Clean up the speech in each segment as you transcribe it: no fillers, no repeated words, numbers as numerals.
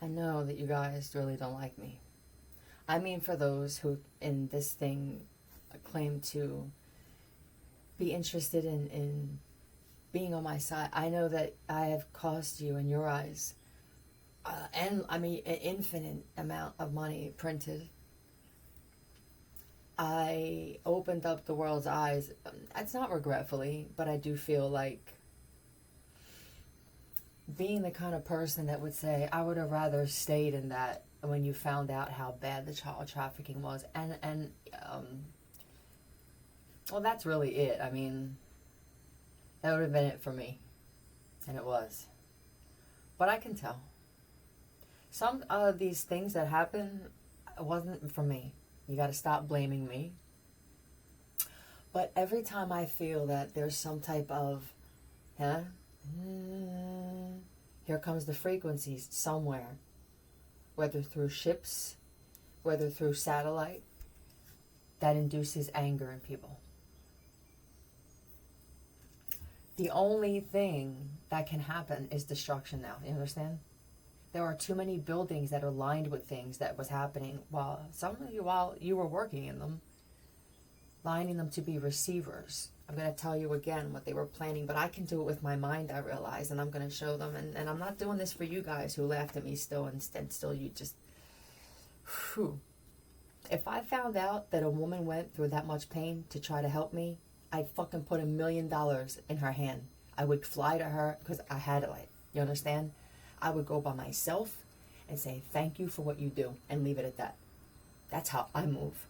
I know that you guys really don't like me. I mean, for those who in this thing claim to be interested in being on my side, I know that I have cost you in your eyes, and I mean, an infinite amount of money printed. I opened up the world's eyes. It's not regretfully, but I do feel like being the kind of person that would say, I would have rather stayed in that when you found out how bad the child trafficking was. And well, that's really it. I mean, that would have been it for me. And it was. But I can tell. Some of these things that happen wasn't for me. You got to stop blaming me. But every time I feel that there's some type of, huh? Here comes the frequencies somewhere, whether through ships, whether through satellite, that induces anger in people. The only thing that can happen is destruction now. You understand? There are too many buildings that are lined with things that was happening while you were working in them, lining them to be receivers. I'm going to tell you again what they were planning, but I can do it with my mind, I realize, and I'm going to show them. And I'm not doing this for you guys who laughed at me still, and still you just, whew. If I found out that a woman went through that much pain to try to help me, I'd fucking put $1 million in her hand. I would fly to her because I had it. Like, you understand? I would go by myself and say, thank you for what you do, and leave it at that. That's how I move.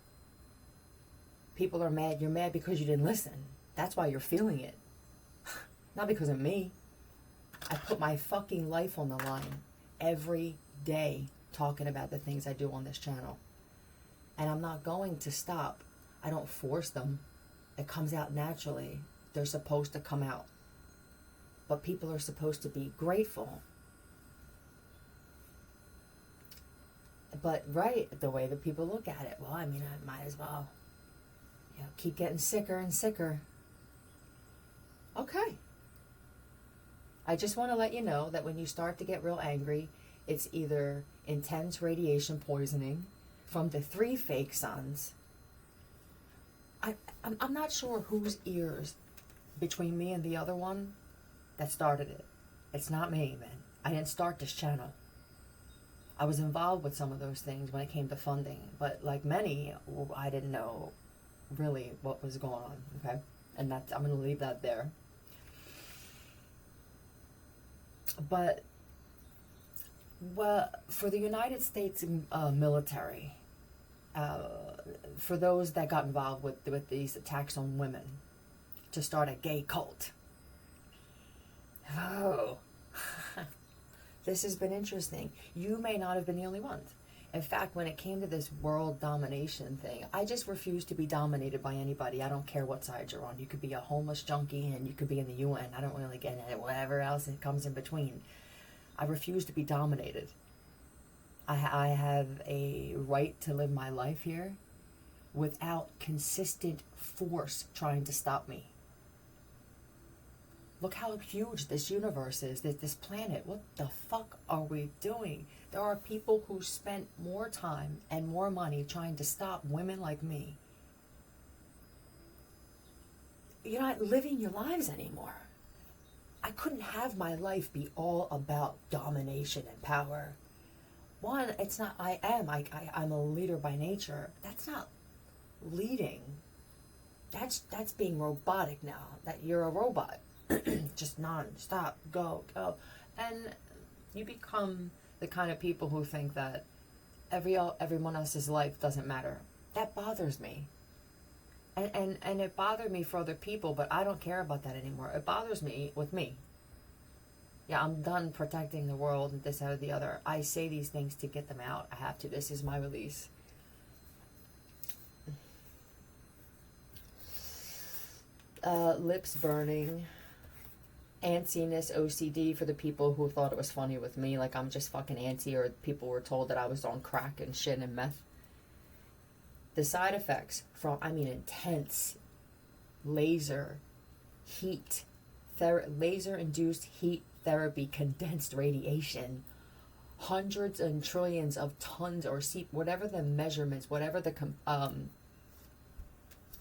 People are mad. You're mad because you didn't listen. That's why you're feeling it. Not because of me. I put my fucking life on the line every day talking about the things I do on this channel. And I'm not going to stop. I don't force them. It comes out naturally. They're supposed to come out. But people are supposed to be grateful. But right, the way that people look at it, well, I mean, I might as well, keep getting sicker and sicker. Okay. I just want to let you know that when you start to get real angry, it's either intense radiation poisoning from the 3 fake suns. I'm not sure whose ears between me and the other one that started it. It's not me, man. I didn't start this channel. I was involved with some of those things when it came to funding, but like many, I didn't know really what was going on, okay? And that's, I'm going to leave that there. But, well, for the United States military, for those that got involved with these attacks on women, to start a gay cult. Oh, this has been interesting. You may not have been the only ones. In fact, when it came to this world domination thing, I just refuse to be dominated by anybody. I don't care what side you're on. You could be a homeless junkie and you could be in the UN. I don't really get it. Whatever else it comes in between. I refuse to be dominated. I have a right to live my life here without consistent force trying to stop me. Look how huge this universe is, this planet. What the fuck are we doing? There are people who spent more time and more money trying to stop women like me. You're not living your lives anymore. I couldn't have my life be all about domination and power. One, it's not, I'm a leader by nature. That's not leading. That's being robotic now, that you're a robot. Just non-stop, go. And you become the kind of people who think that everyone else's life doesn't matter. That bothers me. And it bothered me for other people, but I don't care about that anymore. It bothers me with me. Yeah, I'm done protecting the world and this, that, or the other. I say these things to get them out. I have to. This is my release. Lips burning. Antsiness, OCD for the people who thought it was funny with me, like I'm just fucking antsy, or people were told that I was on crack and shit and meth. The side effects from, intense laser heat, laser-induced heat therapy, condensed radiation. hundreds and trillions of tons or whatever the measurements, whatever the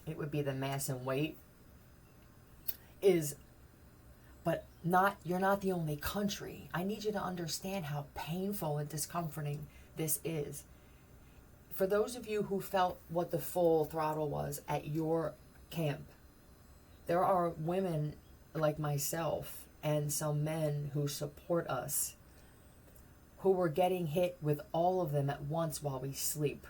it would be the mass and weight is. But you're not the only country. I need you to understand how painful and discomforting this is. For those of you who felt what the full throttle was at your camp, there are women like myself and some men who support us who were getting hit with all of them at once while we sleep.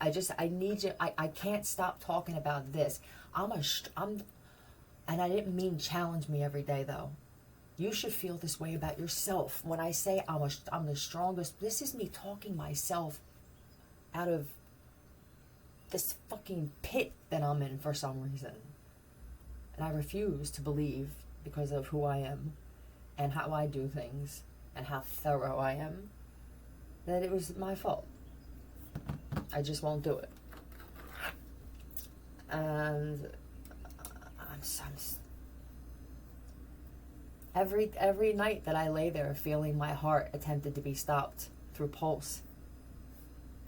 I need you. I can't stop talking about this. And I didn't mean challenge me every day, though. You should feel this way about yourself. When I say I'm the strongest, this is me talking myself out of this fucking pit that I'm in for some reason. And I refuse to believe, because of who I am and how I do things and how thorough I am, that it was my fault. I just won't do it. And every night that I lay there feeling my heart attempted to be stopped through pulse.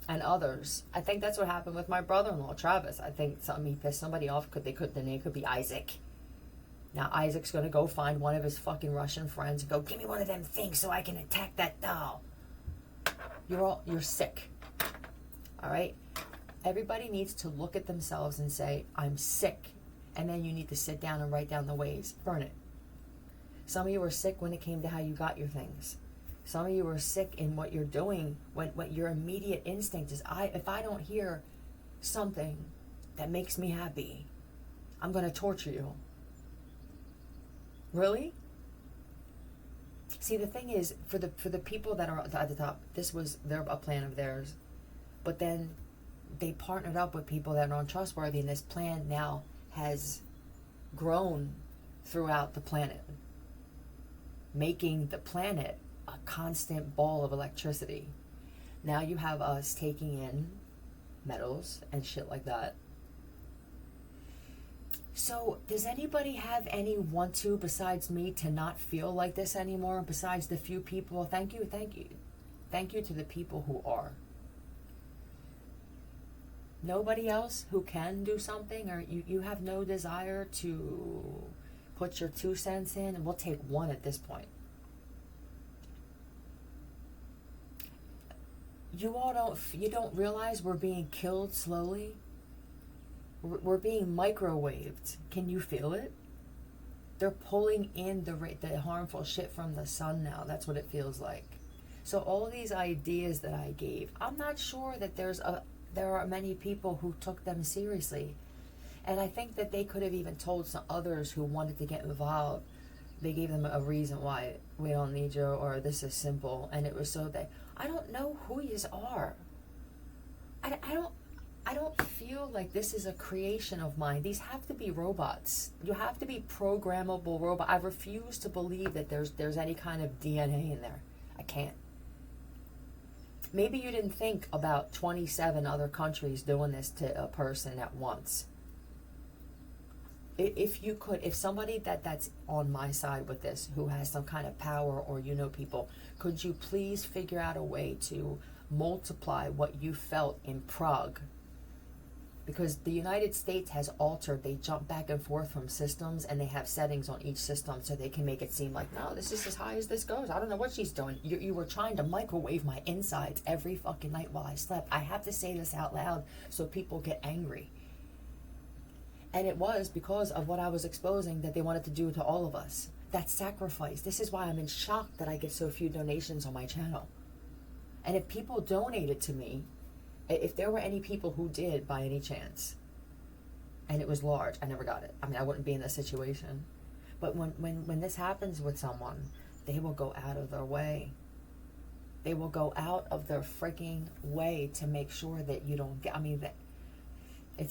And others. I think that's what happened with my brother-in-law, Travis. I think he pissed somebody off. The name could be Isaac. Now Isaac's going to go find one of his fucking Russian friends and go, give me one of them things so I can attack that doll. You're sick. All right? Everybody needs to look at themselves and say, I'm sick. And then you need to sit down and write down the ways. Burn it. Some of you were sick when it came to how you got your things. Some of you were sick in what you're doing, when your immediate instinct is, if I don't hear something that makes me happy, I'm going to torture you. Really? See, the thing is, for the people that are at the top, this was a plan of theirs. But then they partnered up with people that are untrustworthy, and this plan now has grown throughout the planet, making the planet a constant ball of electricity. Now you have us taking in metals and shit like that. So does anybody have any want to, besides me, to not feel like this anymore? Besides the few people, thank you to the people who are. Nobody else who can do something, or you have no desire to put your 2 cents in, and we'll take one at this point. You don't realize we're being killed slowly? We're being microwaved. Can you feel it? They're pulling in the harmful shit from the sun now. That's what it feels like. So all these ideas that I gave, I'm not sure that there are many people who took them seriously. And I think that they could have even told some others who wanted to get involved. They gave them a reason why we don't need you, or this is simple. And it was so that I don't know who yous are. I don't feel like this is a creation of mine. These have to be robots. You have to be programmable robot. I refuse to believe that there's any kind of DNA in there. I can't. Maybe you didn't think about 27 other countries doing this to a person at once. If somebody that's on my side with this, who has some kind of power, or people, could you please figure out a way to multiply what you felt in Prague? Because the United States has altered, they jump back and forth from systems, and they have settings on each system so they can make it seem like, no, this is as high as this goes. I don't know what she's doing. You were trying to microwave my insides every fucking night while I slept. I have to say this out loud so people get angry. And it was because of what I was exposing that they wanted to do to all of us. That sacrifice. This is why I'm in shock that I get so few donations on my channel. And if people donated to me, if there were any people who did by any chance, and it was large, I never got it. I mean, I wouldn't be in this situation. But when this happens with someone, they will go out of their way. They will go out of their freaking way to make sure that you don't get,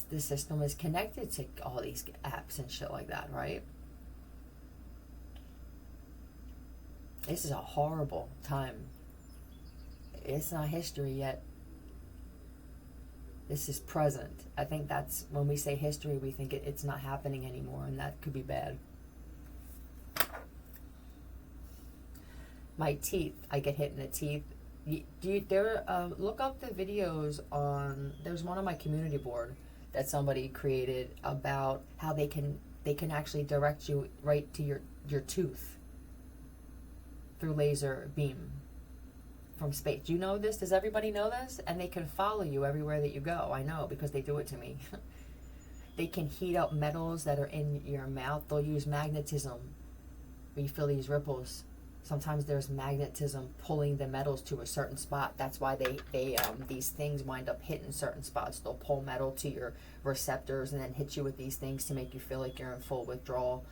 the system is connected to all these apps and shit like that, right? This is a horrible time. It's not history yet. This is present. I think that's when we say history, we think it's not happening anymore, and that could be bad. My teeth, I get hit in the teeth Look up the videos on. There's one on my community board that somebody created about how they can actually direct you right to your tooth through laser beam from space. Do you know this? Does everybody know this? And they can follow you everywhere that you go. I know because they do it to me. They can heat up metals that are in your mouth. They'll use magnetism. Where you feel these ripples. Sometimes there's magnetism pulling the metals to a certain spot. That's why these things wind up hitting certain spots. They'll pull metal to your receptors and then hit you with these things to make you feel like you're in full withdrawal.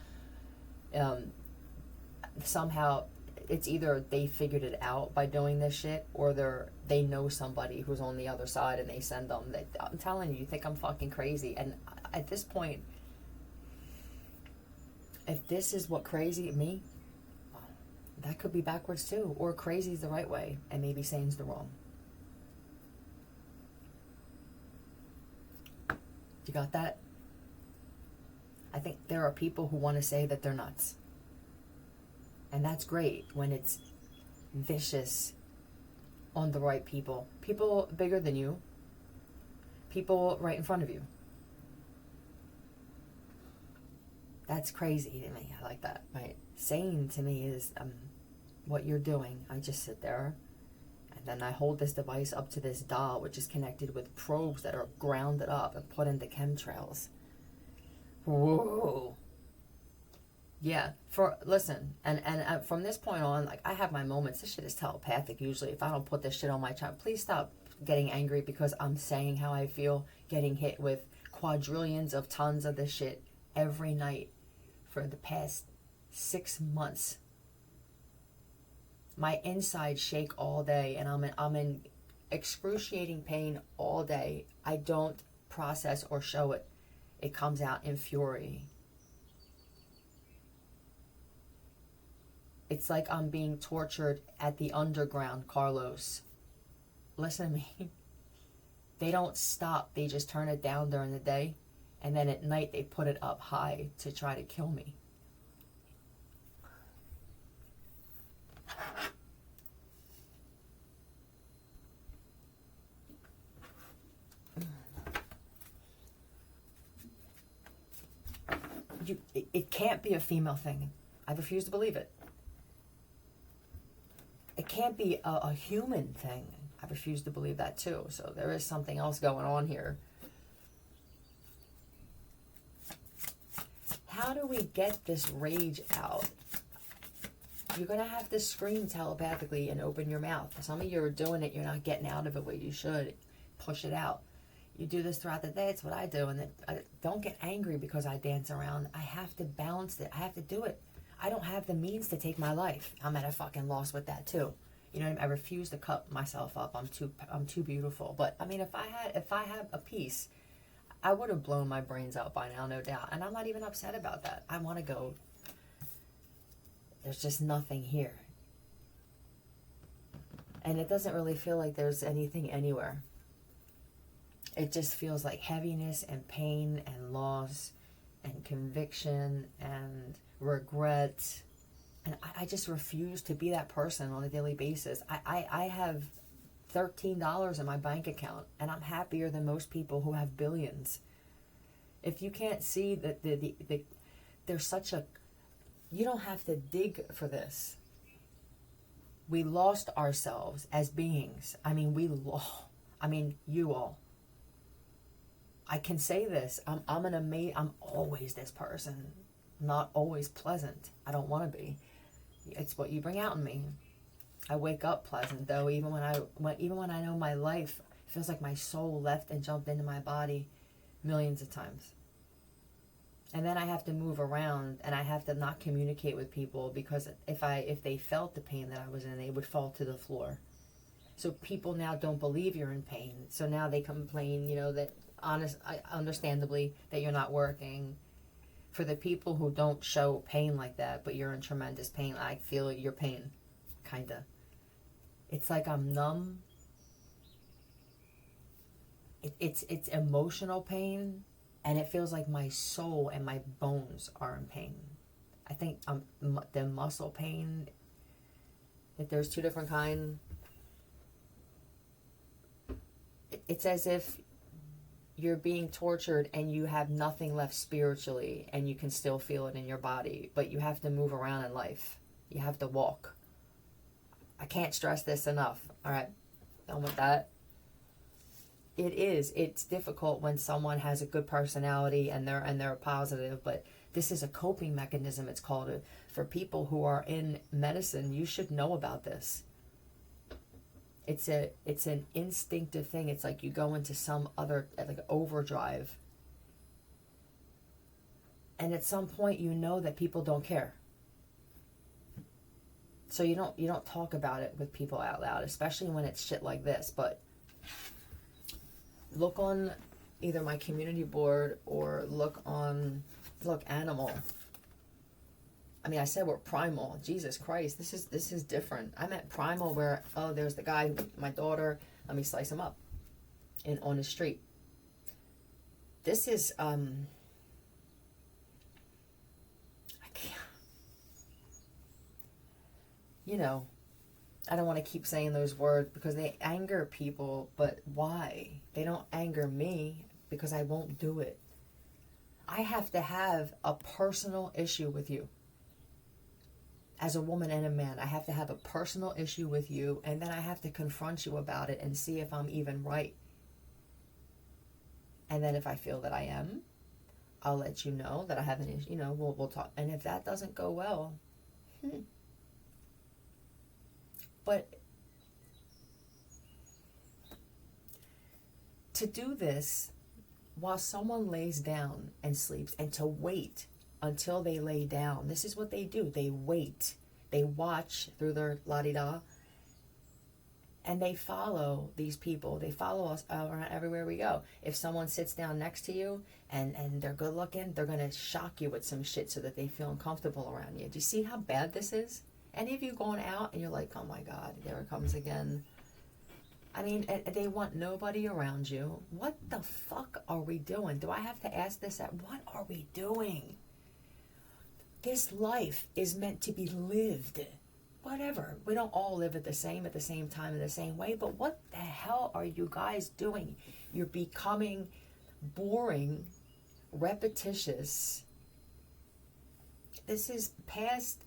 Somehow, it's either they figured it out by doing this shit, or they know somebody who's on the other side and they send them. I'm telling you, you think I'm fucking crazy. And at this point, if this is what crazy me, that could be backwards too. Or crazy's the right way and maybe sane's the wrong. You got that? I think there are people who want to say that they're nuts. And that's great when it's vicious on the right people. People bigger than you. People right in front of you. That's crazy to me. I like that. Right? Sane to me is what you're doing. I just sit there and then I hold this device up to this doll, which is connected with probes that are grounded up and put into chemtrails. Whoa. Yeah, listen, and from this point on, like, I have my moments. This shit is telepathic usually. If I don't put this shit on my channel, please stop getting angry because I'm saying how I feel, getting hit with quadrillions of tons of this shit every night for the past 6 months. My insides shake all day, and I'm in excruciating pain all day. I don't process or show it. It comes out in fury. It's like I'm being tortured at the underground, Carlos. Listen to me. They don't stop. They just turn it down during the day. And then at night, they put it up high to try to kill me. It can't be a female thing. I refuse to believe it. It can't be a human thing. I refuse to believe that too. So there is something else going on here. How do we get this rage out? You're going to have to scream telepathically and open your mouth. Some of you are doing it. You're not getting out of it where you should. Push it out. You do this throughout the day. It's what I do. And don't get angry because I dance around. I have to balance it. I have to do it. I don't have the means to take my life. I'm at a fucking loss with that too. You know, I refuse to cut myself up. I'm too beautiful. But I mean, if I had a piece, I would have blown my brains out by now, no doubt. And I'm not even upset about that. I want to go. There's just nothing here. And it doesn't really feel like there's anything anywhere. It just feels like heaviness and pain and loss and conviction and regret. And I just refuse to be that person on a daily basis. I have $13 in my bank account, and I'm happier than most people who have billions. If you can't see that there's such a... You don't have to dig for this. We lost ourselves as beings. I mean, you all. I can say this. I'm always this person. Not always pleasant. I don't want to be. It's what you bring out in me. I wake up pleasant though, even when I know my life feels like my soul left and jumped into my body millions of times. And then I have to move around and I have to not communicate with people because if they felt the pain that I was in, they would fall to the floor. So people now don't believe you're in pain. So now they complain, that understandably that you're not working. For the people who don't show pain like that, but you're in tremendous pain, I feel your pain, kinda. It's like I'm numb. It's emotional pain, and it feels like my soul and my bones are in pain. I think the muscle pain, if there's two different kinds, it's as if you're being tortured and you have nothing left spiritually, and you can still feel it in your body, but you have to move around in life. You have to walk. I can't stress this enough. All right, done with that. It's difficult when someone has a good personality and they're positive, but this is a coping mechanism, it's called. For people who are in medicine, you should know about this. It's an instinctive thing. It's like you go into some other, like, overdrive, and at some point you know that people don't care, so you don't talk about it with people out loud, especially when it's shit like this. But look on either my community board or look Animal. I mean, I said we're primal. Jesus Christ, this is different. I meant primal where, oh, there's the guy, my daughter, let me slice him up on the street. This is I can't, I don't want to keep saying those words because they anger people, but why? They don't anger me because I won't do it. I have to have a personal issue with you. As a woman and a man, I have to have a personal issue with you, and then I have to confront you about it and see if I'm even right. And then if I feel that I am, I'll let you know that I have an issue. We'll talk. And if that doesn't go well, but to do this while someone lays down and sleeps, and to wait until they lay down. This is what they do. They wait. They watch through their la-di-da. And they follow these people. They follow us around everywhere we go. If someone sits down next to you and they're good looking, they're going to shock you with some shit so that they feel uncomfortable around you. Do you see how bad this is? Any of you going out and you're like, oh my God, there it comes again. I mean, they want nobody around you. What the fuck are we doing? Do I have to ask this? What are we doing? This life is meant to be lived. Whatever. We don't all live at the same time, in the same way, but what the hell are you guys doing? You're becoming boring, repetitious. This is past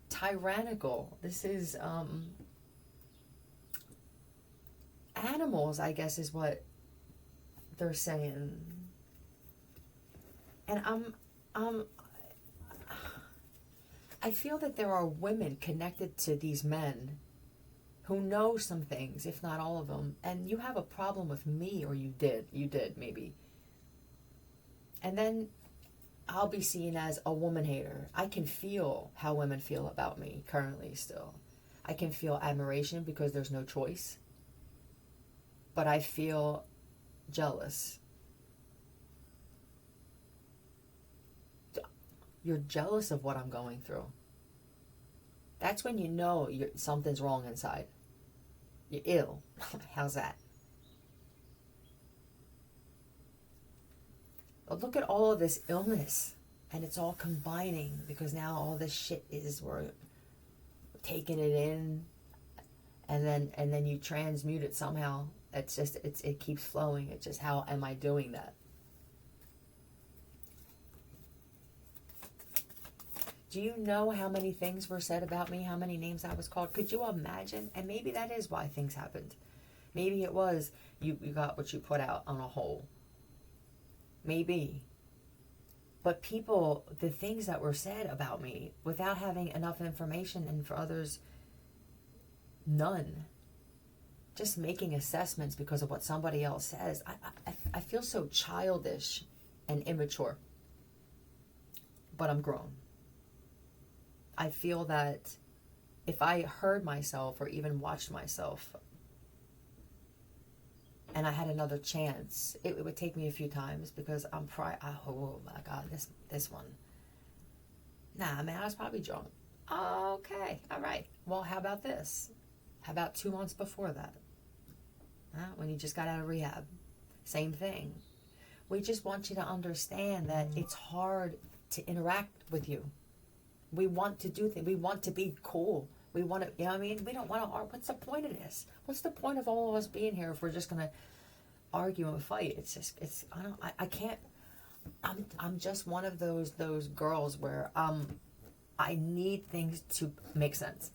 tyrannical. This is animals, I guess, is what they're saying. And I feel that there are women connected to these men who know some things, if not all of them, and you have a problem with me, or you did maybe. And then I'll be seen as a woman hater. I can feel how women feel about me currently still. I can feel admiration because there's no choice. But I feel jealous. You're jealous of what I'm going through. That's when you know something's wrong inside. You're ill. How's that? But look at all of this illness. And it's all combining because now all this shit we're taking it in. And then you transmute it somehow. It's just, it keeps flowing. It's just, how am I doing that? Do you know how many things were said about me? How many names I was called? Could you imagine? And maybe that is why things happened. Maybe it was you got what you put out on a whole. Maybe. But people, the things that were said about me without having enough information, and for others, none. Just making assessments because of what somebody else says. I feel so childish and immature. But I'm grown. I feel that if I heard myself or even watched myself and I had another chance, it would take me a few times because oh my God, this one. Nah, man, I was probably drunk. Okay, all right. Well, how about this? How about 2 months before that? When you just got out of rehab. Same thing. We just want you to understand that it's hard to interact with you. We want to do things. We want to be cool. We want to, you know what I mean? We don't want to, what's the point of this? What's the point of all of us being here if we're just going to argue and fight. It's just, I can't, I'm just one of those girls where I need things to make sense,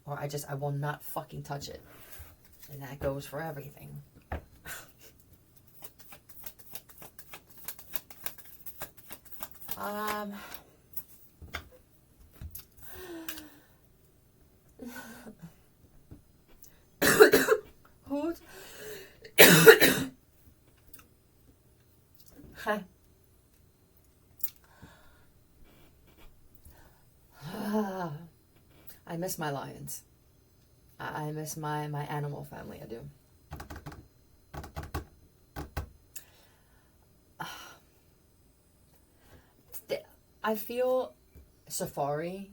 or I will not fucking touch it, and that goes for everything. Who's I miss my lions. I miss my animal family. I do. I feel safari,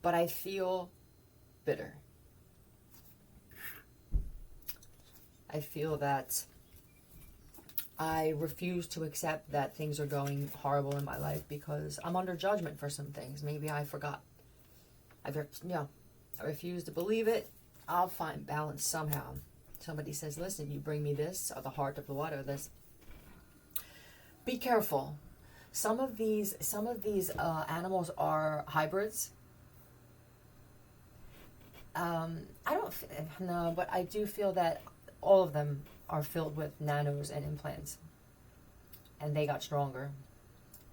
but I feel bitter. I feel that I refuse to accept that things are going horrible in my life because I'm under judgment for some things. Maybe I forgot. I refuse to believe it. I'll find balance somehow. Somebody says, listen, you bring me this, or the heart of the water, this. Be careful. Some of these animals are hybrids. I don't know, but I do feel that all of them are filled with nanos and implants, and they got stronger.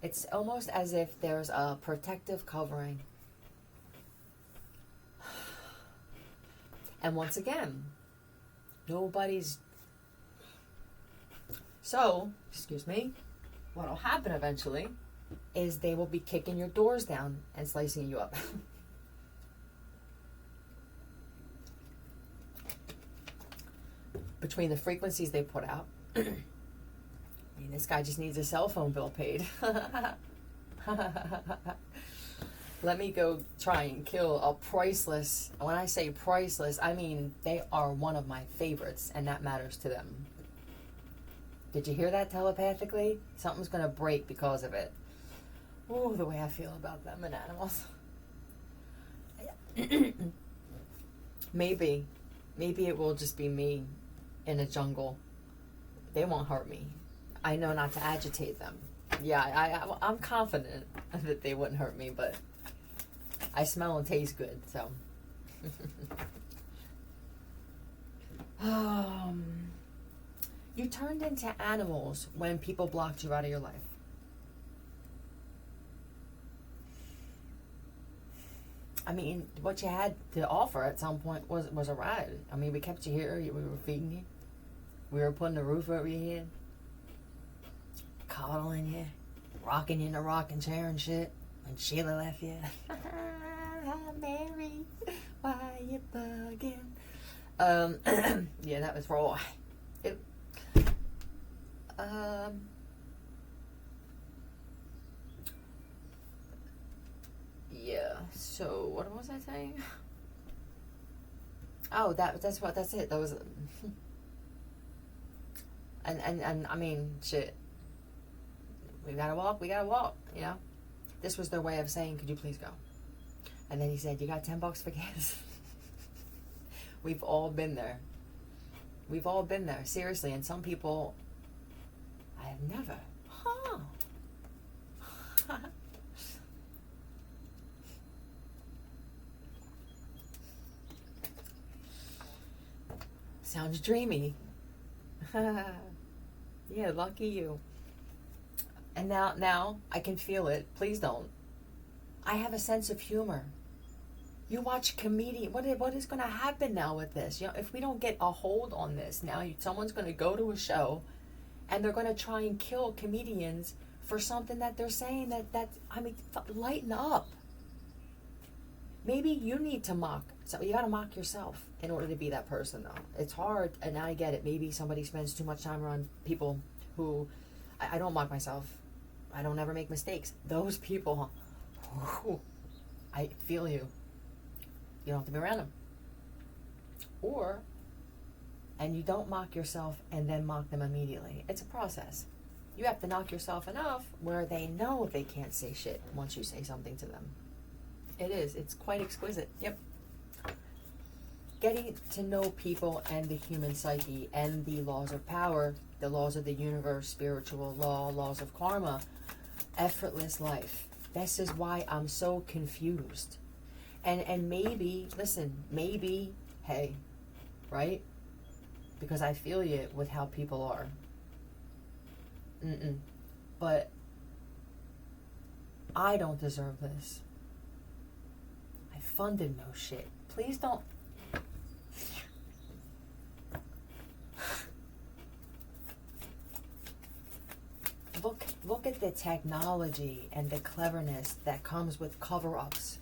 It's almost as if there's a protective covering. And once again, nobody's. So, excuse me, what'll happen eventually is they will be kicking your doors down and slicing you up. Between the frequencies they put out. I mean, this guy just needs a cell phone bill paid. Let me go try and kill a priceless, when I say priceless, I mean they are one of my favorites, and that matters to them. Did you hear that telepathically? Something's going to break because of it. Ooh, the way I feel about them and animals. Maybe it will just be me in a jungle. They won't hurt me. I know not to agitate them. Yeah, I'm confident that they wouldn't hurt me, but I smell and taste good, so. You turned into animals when people blocked you out of your life. I mean, what you had to offer at some point was a ride. I mean, we kept you here. We were feeding you. We were putting a roof over your head. Coddling you. Rocking you in a rocking chair and shit. When Sheila left you. Mary, why you bugging? Yeah, that was raw. Yeah, so what was I saying? Oh, that's it. That was and I mean, shit. We gotta walk, you know? This was their way of saying, could you please go? And then he said, you got $10 for gas? We've all been there. Seriously, and some people, I have never. Huh. Sounds dreamy. Yeah, lucky you. And now I can feel it. Please don't. I have a sense of humor. You watch comedian. What is going to happen now with this? You know, if we don't get a hold on this, now someone's going to go to a show, and they're going to try and kill comedians for something that they're saying that I mean, lighten up. Maybe you need to mock. So you got to mock yourself in order to be that person, though. It's hard, and I get it. Maybe somebody spends too much time around people who I don't mock myself. I don't ever make mistakes. Those people, whew, I feel you. You don't have to be around them. And you don't mock yourself and then mock them immediately. It's a process. You have to knock yourself enough where they know they can't say shit once you say something to them. It is. It's quite exquisite. Yep. getting to know people and the human psyche and the laws of power, the laws of the universe, spiritual law, laws of karma, effortless life. This is why I'm so confused. And maybe, listen, maybe, hey, right? Because I feel you with how people are. But I don't deserve this. I funded no shit. Please don't. Look at the technology and the cleverness that comes with cover-ups.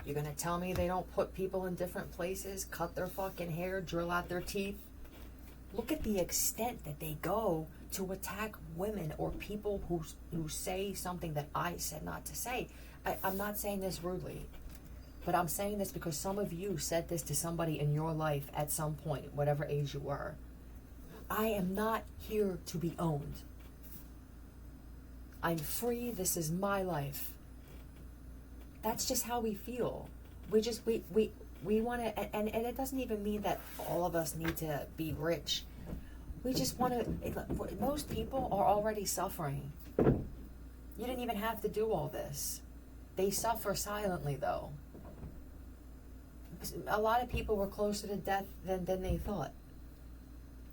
You're gonna tell me they don't put people in different places, cut their fucking hair, drill out their teeth? Look at the extent that they go to attack women or people who say something that I said not to say. I'm not saying this rudely, but I'm saying this because some of you said this to somebody in your life at some point, whatever age you were. I am not here to be owned. I'm free. This is my life. That's just how we feel. We want to, and it doesn't even mean that all of us need to be rich. We just want to, most people are already suffering. You didn't even have to do all this. They suffer silently, though. A lot of people were closer to death than they thought.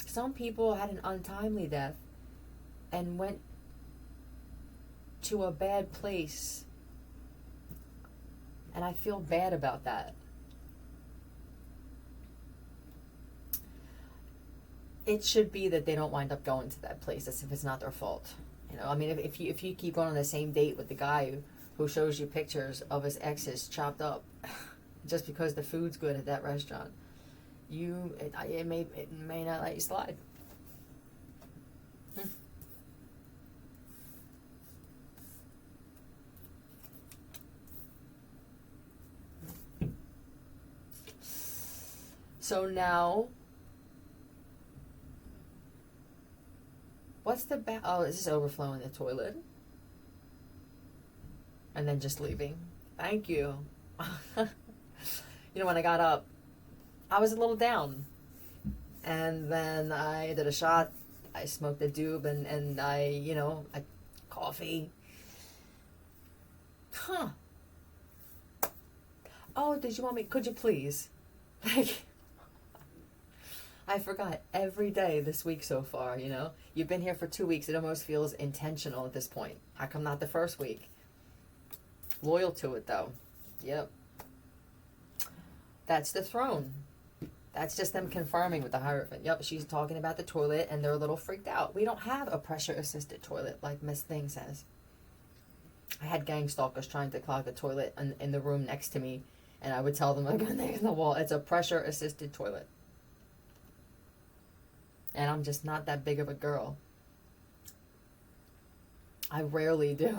Some people had an untimely death and went to a bad place. And I feel bad about that. It should be that they don't wind up going to that place as if it's not their fault. You know, I mean, if you keep going on the same date with the guy who shows you pictures of his exes chopped up just because the food's good at that restaurant, it may not let you slide. So now, what's the oh, is this overflowing the toilet? And then just leaving. Thank you. You know, when I got up, I was a little down. And then I did a shot. I smoked a doob and I coffee. Huh. Oh, did you want me, could you please? Like, I forgot every day this week so far, you know? You've been here for 2 weeks. It almost feels intentional at this point. How come not the first week? Loyal to it, though. Yep. That's the throne. That's just them confirming with the Hierophant. Yep, she's talking about the toilet, and they're a little freaked out. We don't have a pressure-assisted toilet like Miss Thing says. I had gang stalkers trying to clog the toilet in the room next to me, and I would tell them, like, on the wall, it's a pressure-assisted toilet. And I'm just not that big of a girl. I rarely do.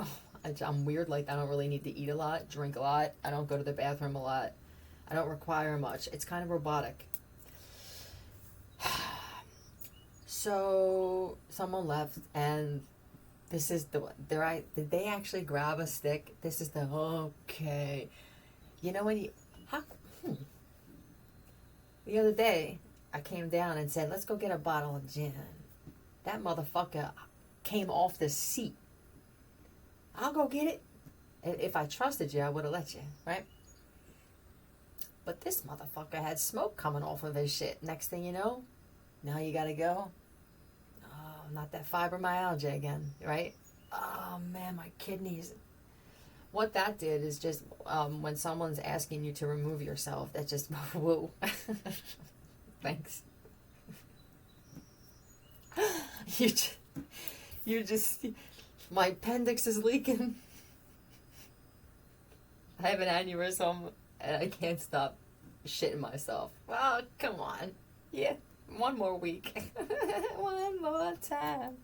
I'm weird like that. I don't really need to eat a lot, drink a lot. I don't go to the bathroom a lot. I don't require much. It's kind of robotic. So someone left, and this is did they actually grab a stick? This is the, okay. You know when you, the other day, I came down and said, let's go get a bottle of gin. That motherfucker came off the seat. I'll go get it. If I trusted you, I would have let you, right? But this motherfucker had smoke coming off of his shit. Next thing you know, now you gotta go. Oh, not that fibromyalgia again, right? Oh man, my kidneys. What that did is just, when someone's asking you to remove yourself, that just, whoa. Thanks. You just, my appendix is leaking. I have an aneurysm and I can't stop shitting myself. Well, come on. Yeah, one more week. One more time.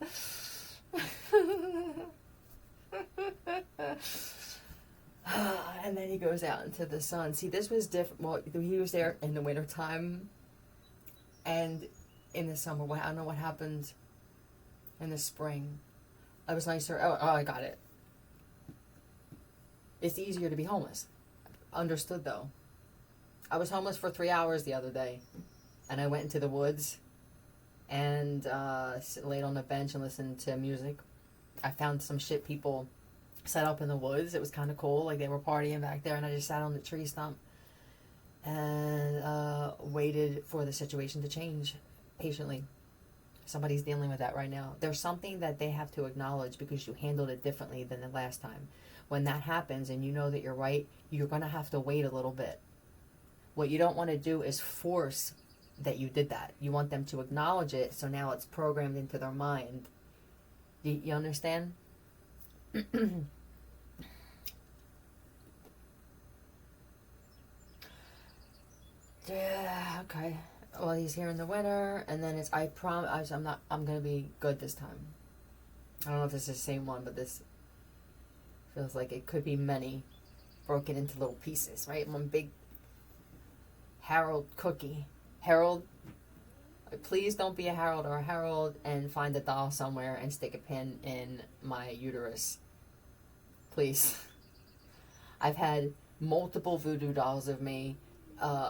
And then he goes out into the sun. See, this was different. Well, he was there in the wintertime. And in the summer, I don't know what happened in the spring. I was nicer. Oh, I got it. It's easier to be homeless. Understood, though. I was homeless for 3 hours the other day, and I went into the woods and laid on a bench and listened to music. I found some shit people set up in the woods. It was kind of cool. Like, they were partying back there, and I just sat on the tree stump and waited for the situation to change patiently. Somebody's dealing with that right now. There's something that they have to acknowledge because you handled it differently than the last time. When that happens and you know that you're right, you're going to have to wait a little bit. What you don't want to do is force that you did that. You want them to acknowledge it, so now it's programmed into their mind. You understand? Yeah, okay. Well, he's here in the winter, and then it's, I promise, I'm gonna be good this time. I don't know if this is the same one, but this feels like it could be many broken into little pieces, right? One big Harold cookie. Harold, please don't be a Harold or a Harold and find a doll somewhere and stick a pin in my uterus. Please. I've had multiple voodoo dolls of me,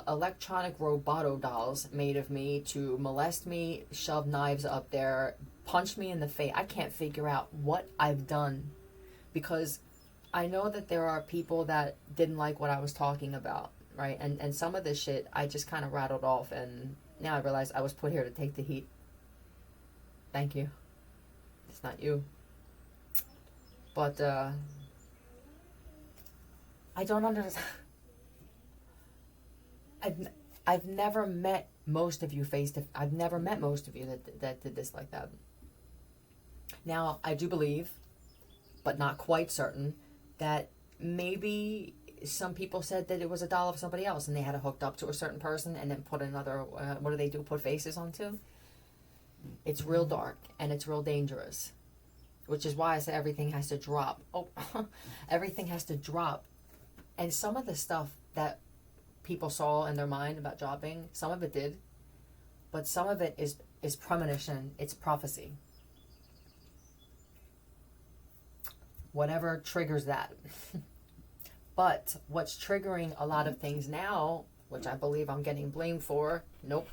electronic roboto dolls made of me to molest me, shove knives up there, punch me in the face. I can't figure out what I've done, because I know that there are people that didn't like what I was talking about, right? And some of this shit I just kind of rattled off, and now I realize I was put here to take the heat. Thank you. It's not you. But I don't understand. I've never met most of you I've never met most of you that did this like that. Now, I do believe, but not quite certain, that maybe some people said that it was a doll of somebody else and they had it hooked up to a certain person and then put another, what do? Put faces onto? It's real dark and it's real dangerous, which is why I say everything has to drop. Oh, everything has to drop. And some of the stuff that people saw in their mind about dropping, some of it did, but some of it is premonition, it's prophecy. Whatever triggers that. But what's triggering a lot of things now, which I believe I'm getting blamed for, nope,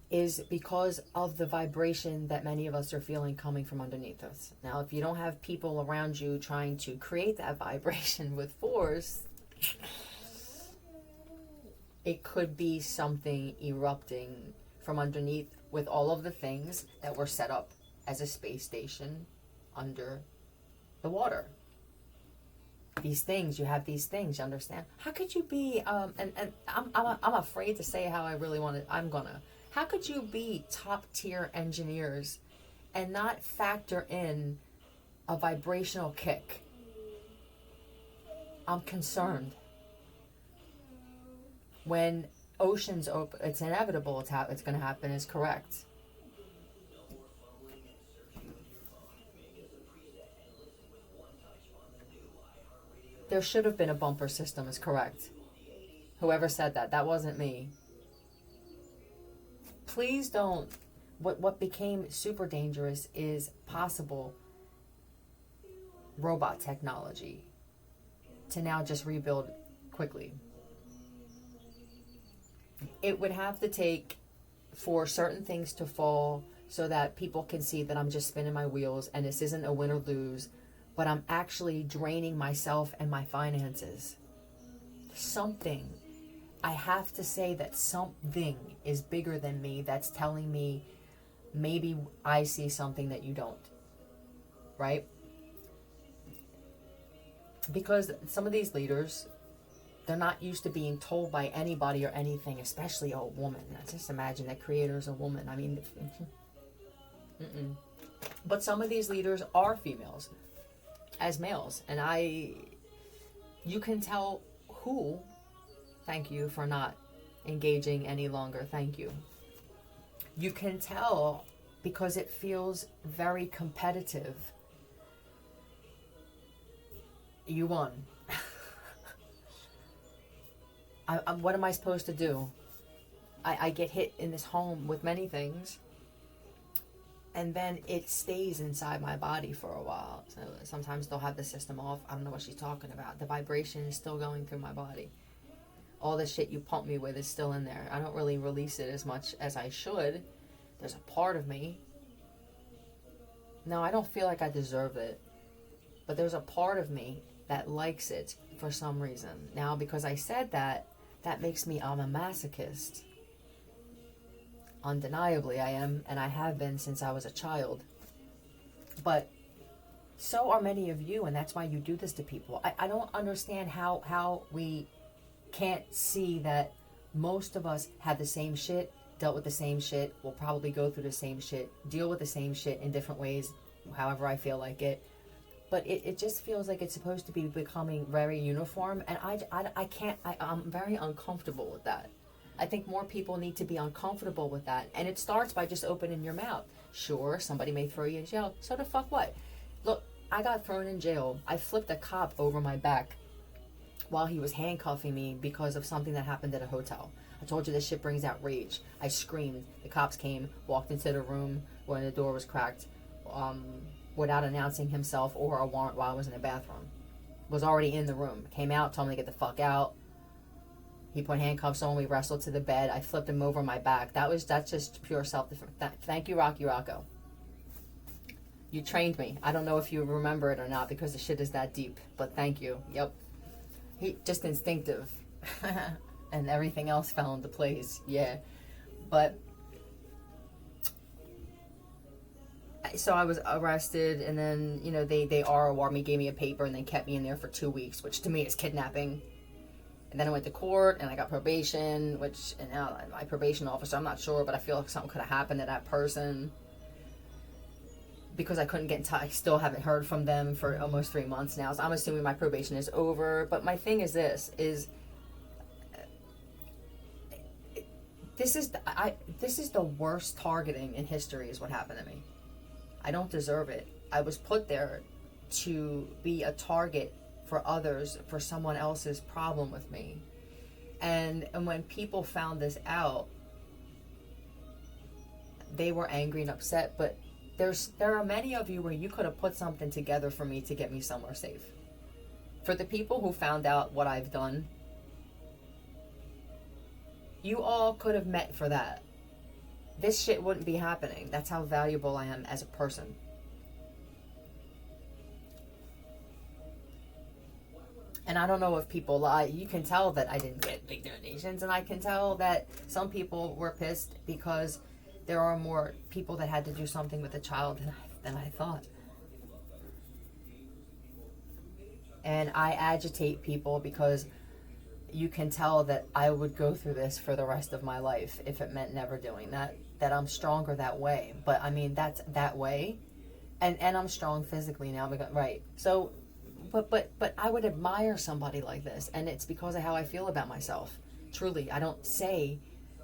is because of the vibration that many of us are feeling coming from underneath us. Now, if you don't have people around you trying to create that vibration with force, it could be something erupting from underneath with all of the things that were set up as a space station under the water. These things, you have these things, you understand? How could you be, and I'm afraid to say how I really want to, how could you be top tier engineers and not factor in a vibrational kick? I'm concerned. When oceans open, it's inevitable, it's going to happen, is correct. There should have been a bumper system, is correct. Whoever said that, that wasn't me. Please don't. What became super dangerous is possible robot technology to now just rebuild quickly. It would have to take for certain things to fall so that people can see that I'm just spinning my wheels and this isn't a win or lose, but I'm actually draining myself and my finances. Something. I have to say that something is bigger than me that's telling me maybe I see something that you don't. Right? Because some of these leaders, they're not used to being told by anybody or anything, especially a woman. Just imagine that creator's a woman. I mean, but some of these leaders are females as males. And you can tell who, thank you for not engaging any longer, thank you. You can tell because it feels very competitive. You won. What am I supposed to do? I get hit in this home with many things. and then it stays inside my body for a while. So sometimes they'll have the system off. I don't know what she's talking about. The vibration is still going through my body. All the shit you pump me with is still in there. I don't really release it as much as I should. There's a part of me. No, I don't feel like I deserve it. But there's a part of me that likes it for some reason. Now, because I said that, that makes me, I'm a masochist. Undeniably, I am, and I have been since I was a child. But so are many of you, and that's why you do this to people. I don't understand how we can't see that most of us have the same shit, dealt with the same shit, will probably go through the same shit, deal with the same shit in different ways, however I feel like it. But it just feels like it's supposed to be becoming very uniform, and I can't, I'm very uncomfortable with that. I think more people need to be uncomfortable with that. And it starts by just opening your mouth. Sure, somebody may throw you in jail. So the fuck what? Look, I got thrown in jail. I flipped a cop over my back while he was handcuffing me because of something that happened at a hotel. I told you this shit brings out rage. I screamed. The cops came, walked into the room when the door was cracked, without announcing himself or a warrant while I was in the bathroom. Was already in the room. Came out, told me to get the fuck out. He put handcuffs on. We wrestled to the bed. I flipped him over my back. That's just pure self-defense. Thank you, Rocky Rocco. You trained me. I don't know if you remember it or not because the shit is that deep. But thank you. Yep. He just instinctive, and everything else fell into place. Yeah, but so I was arrested, and then they ROR me, gave me a paper, and then kept me in there for 2 weeks, which to me is kidnapping. And then I went to court, and I got probation, which, and now my probation officer, I'm not sure, but I feel like something could have happened to that person. Because I couldn't get in touch, I still haven't heard from them for almost 3 months now. So I'm assuming my probation is over. But my thing is this is the worst targeting in history is what happened to me. I don't deserve it. I was put there to be a target for others, for someone else's problem with me. And when people found this out, they were angry and upset, but there are many of you where you could have put something together for me to get me somewhere safe. For the people who found out what I've done, you all could have met for that. This shit wouldn't be happening. That's how valuable I am as a person. And I don't know if people lie. You can tell that I didn't get big donations, and I can tell that some people were pissed because there are more people that had to do something with a child than I thought. And I agitate people because you can tell that I would go through this for the rest of my life if it meant never doing that. That I'm stronger that way. But I mean, that's that way. And I'm strong physically now, right? So, but I would admire somebody like this, and it's because of how I feel about myself. Truly, I don't say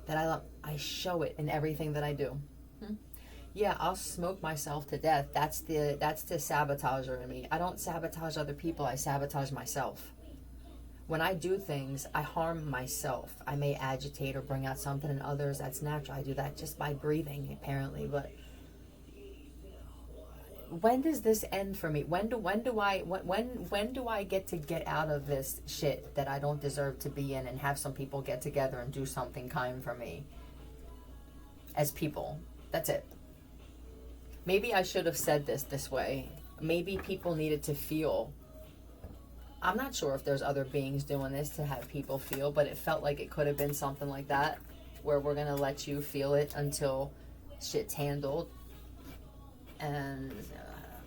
that I show it in everything that I do. Yeah, I'll smoke myself to death. That's the sabotager in me. I don't sabotage other people. I sabotage myself. When I do things, I harm myself. I may agitate or bring out something in others. That's natural. I do that just by breathing, apparently. But when does this end for me? When do I get out of this shit that I don't deserve to be in, and have some people get together and do something kind for me as people? That's it. Maybe I should have said this way. Maybe people needed to feel. I'm not sure if there's other beings doing this to have people feel, but it felt like it could have been something like that, where we're gonna let you feel it until shit's handled. And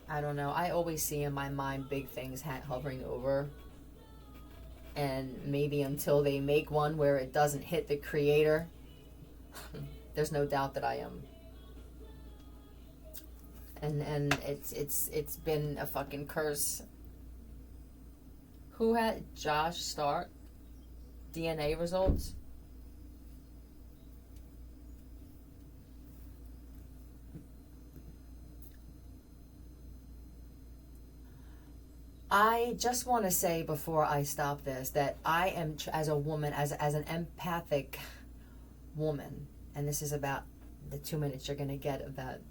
I don't know. I always see in my mind big things hovering over. And maybe until they make one where it doesn't hit the creator, there's no doubt that I am. And it's been a fucking curse. Who had Josh Stark DNA results? I just want to say before I stop this that I am, as a woman, as an empathic woman, and this is about the 2 minutes you're going to get of that,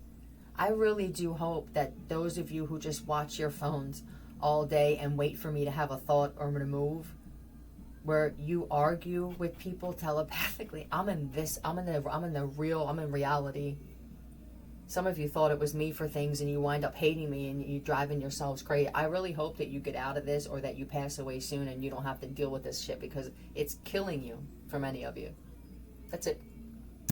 I really do hope that those of you who just watch your phones all day and wait for me to have a thought or to move, where you argue with people telepathically, I'm in reality. Some of you thought it was me for things and you wind up hating me and you driving yourselves crazy. I really hope that you get out of this, or that you pass away soon and you don't have to deal with this shit, because it's killing you for many of you. That's it.